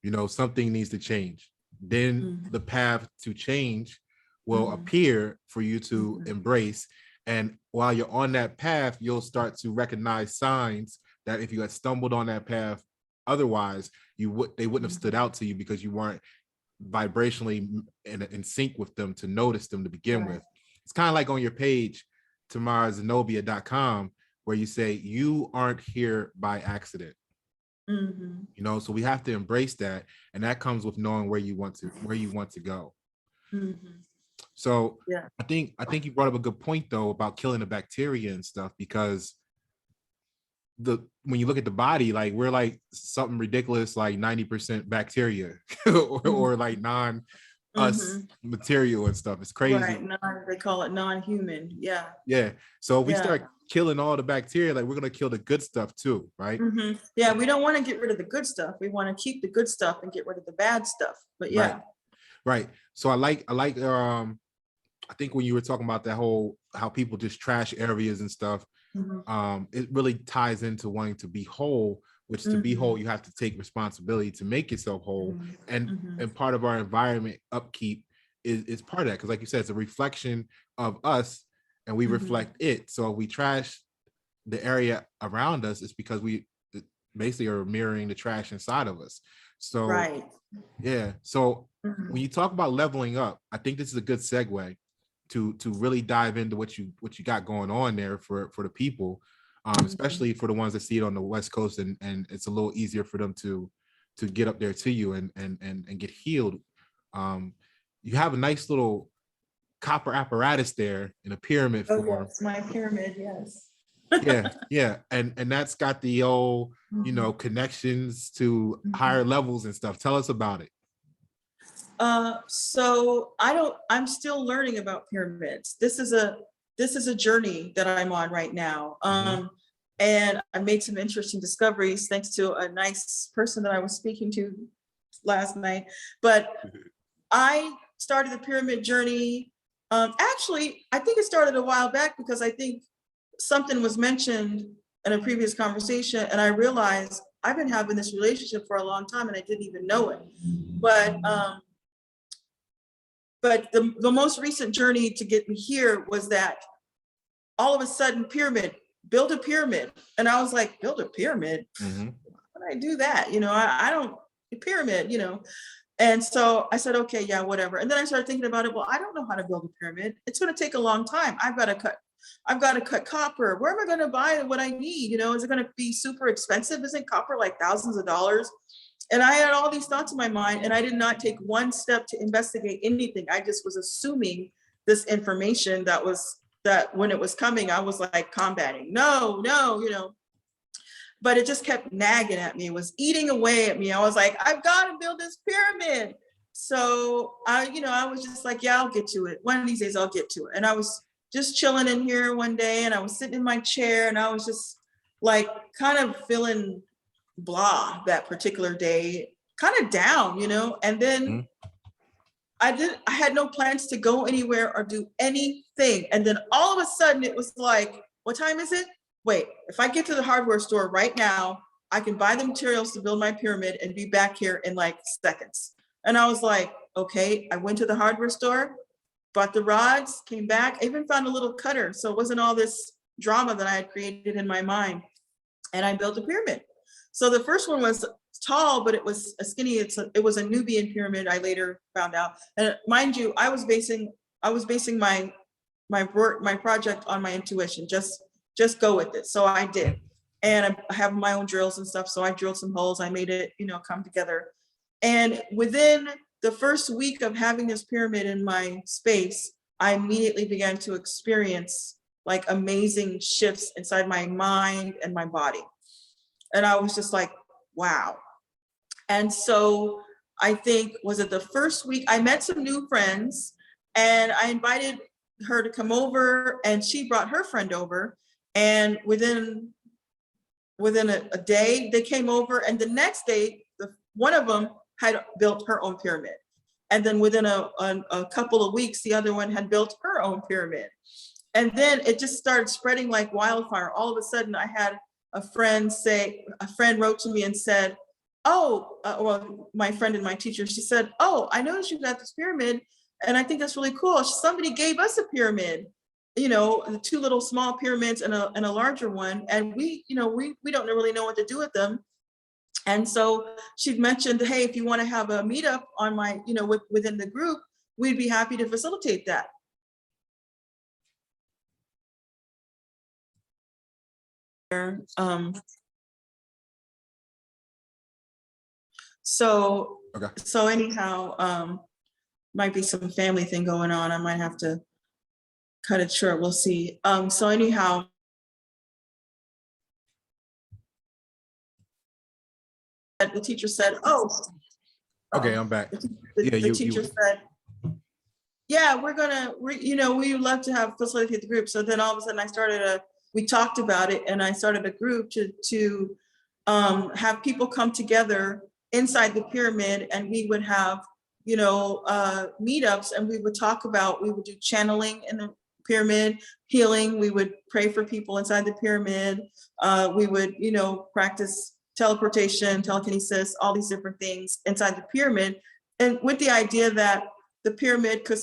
you know, something needs to change. Then the path to change will appear for you to embrace. And while you're on that path, you'll start to recognize signs that if you had stumbled on that path otherwise, they wouldn't have stood out to you, because you weren't vibrationally in sync with them to notice them to begin with. It's kind of like on your page, tamarazenobia.com, where you say you aren't here by accident. You know, so we have to embrace that, and that comes with knowing where you want to go. So I think you brought up a good point though about killing the bacteria and stuff, because when you look at the body, like we're like something ridiculous like 90% bacteria or like us material and stuff. It's crazy. Right. They call it non-human. Yeah. Yeah. So if we Yeah. start killing all the bacteria, like we're gonna kill the good stuff too, right? Yeah, we don't want to get rid of the good stuff. We want to keep the good stuff and get rid of the bad stuff. But yeah. Right. So I like I think when you were talking about that whole how people just trash areas and stuff, it really ties into wanting to be whole, which to be whole, you have to take responsibility to make yourself whole. And part of our environment upkeep is part of that. Because like you said, it's a reflection of us and we reflect it. So if we trash the area around us, it's because we basically are mirroring the trash inside of us. So yeah. So when you talk about leveling up, I think this is a good segue to really dive into what you got going on there for the people, especially for the ones that see it on the West Coast, and it's a little easier for them to get up there to you and get healed. You have a nice little copper apparatus there in a pyramid form. Yes, my pyramid, yes. Yeah, and that's got the old, connections to higher levels and stuff. Tell us about it. So I'm still learning about pyramids. This is a journey that I'm on right now. And I made some interesting discoveries thanks to a nice person that I was speaking to last night. But I started the pyramid journey. Actually, I think it started a while back because I think something was mentioned in a previous conversation, and I realized I've been having this relationship for a long time and I didn't even know it. But the most recent journey to get me here was that all of a sudden build a pyramid. And I was like, build a pyramid? How do I do that? I don't, pyramid, And so I said, okay, yeah, whatever. And then I started thinking about it. Well, I don't know how to build a pyramid. It's going to take a long time. I've got to cut copper. Where am I going to buy what I need? Is it going to be super expensive? Isn't copper like thousands of dollars? And I had all these thoughts in my mind, and I did not take one step to investigate anything. I just was assuming this information that when it was coming, I was like combating. No, but it just kept nagging at me. It was eating away at me. I was like, I've got to build this pyramid. So I was just like, yeah, I'll get to it. One of these days I'll get to it. And I was just chilling in here one day, and I was sitting in my chair, and I was just like kind of feeling blah that particular day, kind of down, and then I had no plans to go anywhere or do anything. And then all of a sudden it was like, what time is it? Wait, if I get to the hardware store right now, I can buy the materials to build my pyramid and be back here in like seconds. And I was like, okay. I went to the hardware store, bought the rods, came back, I even found a little cutter. So it wasn't all this drama that I had created in my mind. And I built a pyramid. So the first one was tall, but it was a skinny. It was a Nubian pyramid, I later found out. And mind you, I was basing my project on my intuition. Just go with it. So I did. And I have my own drills and stuff. So I drilled some holes. I made it, come together. And within the first week of having this pyramid in my space, I immediately began to experience like amazing shifts inside my mind and my body. And I was just like, wow. And so I think, was it the first week, I met some new friends, and I invited her to come over, and she brought her friend over. And within a day, they came over, and the next day, one of them had built her own pyramid. And then within a couple of weeks, the other one had built her own pyramid. And then it just started spreading like wildfire. All of a sudden, I had a friend wrote to me and said, well, my friend and my teacher, she said, oh, I noticed you got this pyramid, and I think that's really cool. Somebody gave us a pyramid, the two little small pyramids and a larger one. And we don't really know what to do with them. And so she'd mentioned, hey, if you want to have a meetup on my, within the group, we'd be happy to facilitate that. So anyhow, might be some family thing going on. I might have to cut it short. We'll see. So anyhow, the teacher said, oh. Okay, I'm back. The teacher said, Yeah, we would love to have facilitate the group. So then all of a sudden we talked about it, and I started a group to have people come together inside the pyramid, and we would have, meetups, and we would do channeling in the pyramid, healing. We would pray for people inside the pyramid. We would, practice teleportation, telekinesis, all these different things inside the pyramid. And with the idea that the pyramid could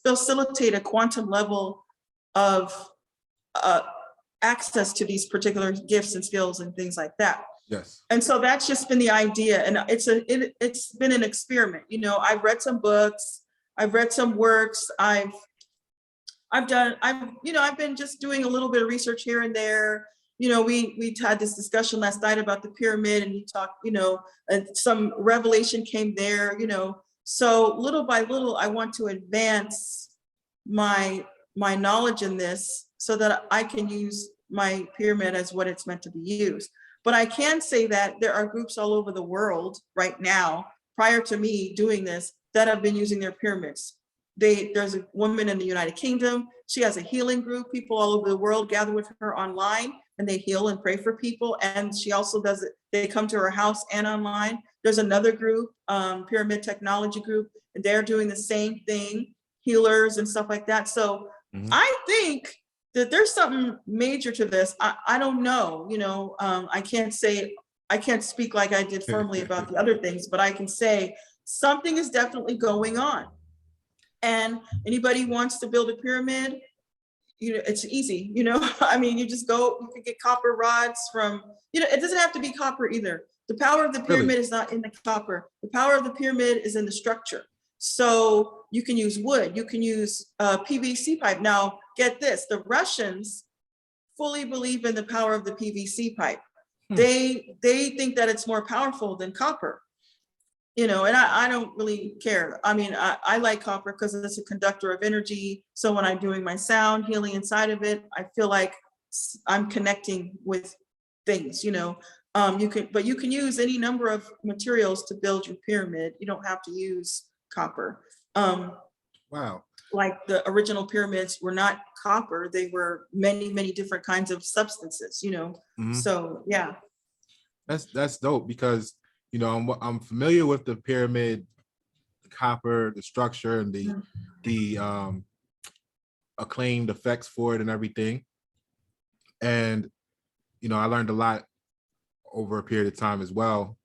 facilitate a quantum level of access to these particular gifts and skills and things like that. Yes. And so that's just been the idea, and it's been an experiment. I've read some books, I've read some works, I've been just doing a little bit of research here and there. We had this discussion last night about the pyramid, and you talked, and some revelation came there, So little by little, I want to advance my knowledge in this so that I can use my pyramid as what it's meant to be used. But I can say that there are groups all over the world right now, prior to me doing this, that have been using their pyramids. There's a woman in the United Kingdom. She has a healing group. People all over the world gather with her online, and they heal and pray for people. And she also does it. They come to her house and online. There's another group, Pyramid Technology Group, and they're doing the same thing, healers and stuff like that. So I think that there's something major to this. I don't know, I can't speak like I did firmly about the other things, but I can say something is definitely going on. And anybody wants to build a pyramid, it's easy, I mean, you just go, you can get copper rods from, it doesn't have to be copper either. The power of the pyramid is not in the copper. The power of the pyramid is in the structure. So you can use wood, you can use PVC pipe. Now, get this, the Russians fully believe in the power of the PVC pipe. They think that it's more powerful than copper. And I don't really care. I mean, I like copper because it's a conductor of energy. So when I'm doing my sound healing inside of it, I feel like I'm connecting with things, but you can use any number of materials to build your pyramid. You don't have to use copper. Wow. Like the original pyramids were not copper. They were many, many different kinds of substances, So yeah. That's dope because I'm familiar with the pyramid, the copper, the structure, and the acclaimed effects for it and everything. And I learned a lot over a period of time as well,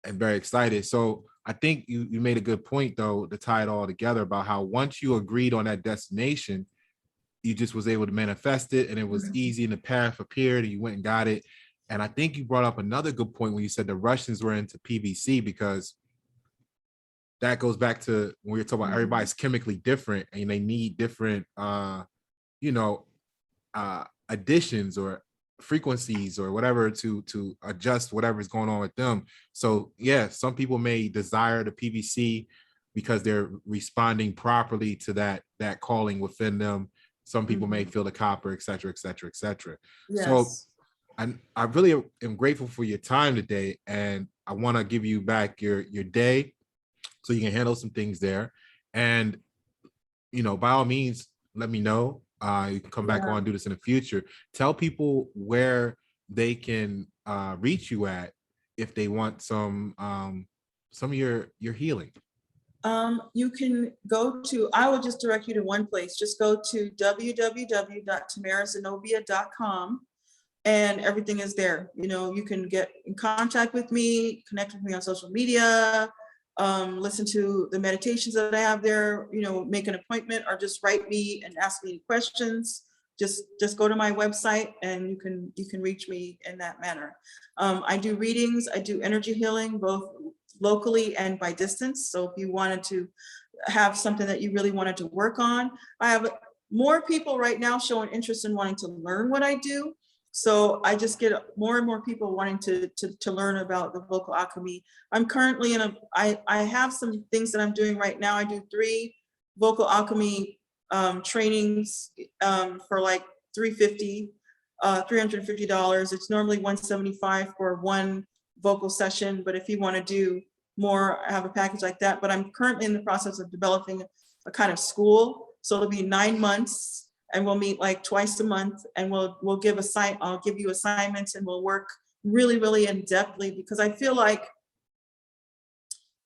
and very excited. So I think you made a good point though to tie it all together about how once you agreed on that destination, you just was able to manifest it, and it was easy, and the path appeared, and you went and got it. And I think you brought up another good point when you said the Russians were into PVC, because that goes back to when we were talking about everybody's chemically different and they need different, additions or frequencies or whatever to adjust whatever's going on with them. So yeah, some people may desire the PVC because they're responding properly to that calling within them. Some people may feel the copper, et cetera, et cetera, et cetera. Yes. So I really am grateful for your time today, and I want to give you back your day so you can handle some things there. And by all means, let me know. You can come back on and do this in the future. Tell people where they can reach you at if they want some of your healing. You can go to, I will just direct you to one place. Just go to www.tamarazenobia.com. and everything is there. You can get in contact with me, connect with me on social media, listen to the meditations that I have there, make an appointment, or just write me and ask me questions. Just go to my website and you can reach me in that manner. I do readings, I do energy healing, both locally and by distance. So if you wanted to have something that you really wanted to work on, I have more people right now showing interest in wanting to learn what I do. So I just get more and more people wanting to learn about the vocal alchemy. I'm currently I have some things that I'm doing right now. I do 3 vocal alchemy trainings for like $350. It's normally $175 for one vocal session, but if you want to do more, I have a package like that. But I'm currently in the process of developing a kind of school. So it'll be 9 months, and we'll meet like twice a month, and I'll give you assignments, and we'll work really, really in depthly, because I feel like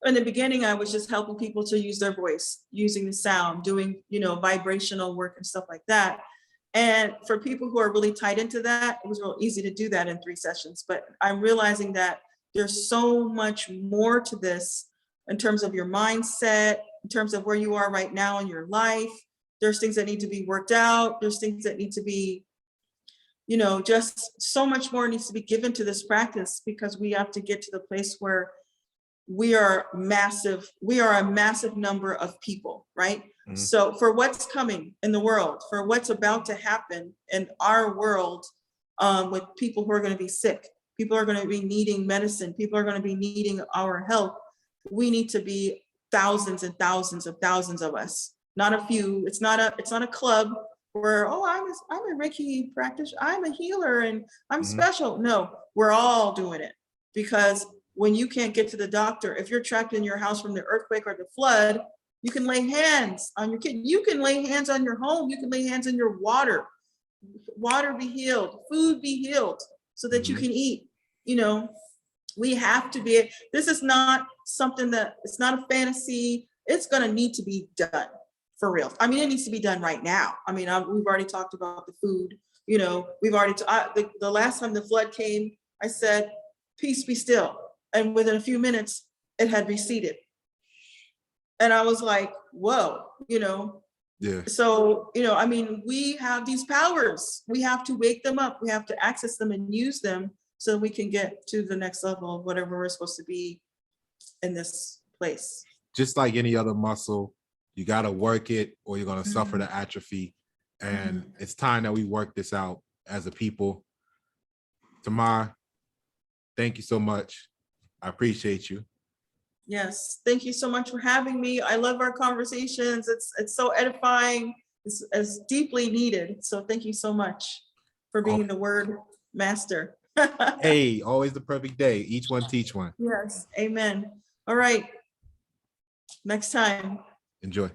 in the beginning, I was just helping people to use their voice, using the sound, doing, vibrational work and stuff like that. And for people who are really tied into that, it was real easy to do that in 3 sessions. But I'm realizing that there's so much more to this in terms of your mindset, in terms of where you are right now in your life. There's things that need to be worked out. There's things that need to be, just so much more needs to be given to this practice, because we have to get to the place where we are massive. We are a massive number of people, right? Mm-hmm. So for what's coming in the world, for what's about to happen in our world, with people who are going to be sick, people are going to be needing medicine, people are going to be needing our help. We need to be thousands and thousands of us, not a few. It's not a club where, oh, I'm a Reiki practitioner, I'm a healer, and I'm special. No, we're all doing it, because when you can't get to the doctor, if you're trapped in your house from the earthquake or the flood, you can lay hands on your kid. You can lay hands on your home. You can lay hands on your water. Water be healed, food be healed, so that you can eat. We have to be, this is not something that, it's not a fantasy. It's going to need to be done for real. I mean, it needs to be done right now. I mean, we've already talked about the food, we've already, the last time the flood came, I said, peace be still. And within a few minutes, it had receded. And I was like, whoa, Yeah. So, I mean, we have these powers. We have to wake them up. We have to access them and use them, so we can get to the next level of whatever we're supposed to be in this place. Just like any other muscle, you got to work it, or you're going to suffer the atrophy. And it's time that we work this out as a people. Tamara, thank you so much. I appreciate you. Yes, thank you so much for having me. I love our conversations. It's so edifying. It's deeply needed. So thank you so much for being the word master. Hey, always the perfect day. Each one teach one. Yes, amen. All right. Next time. Enjoy.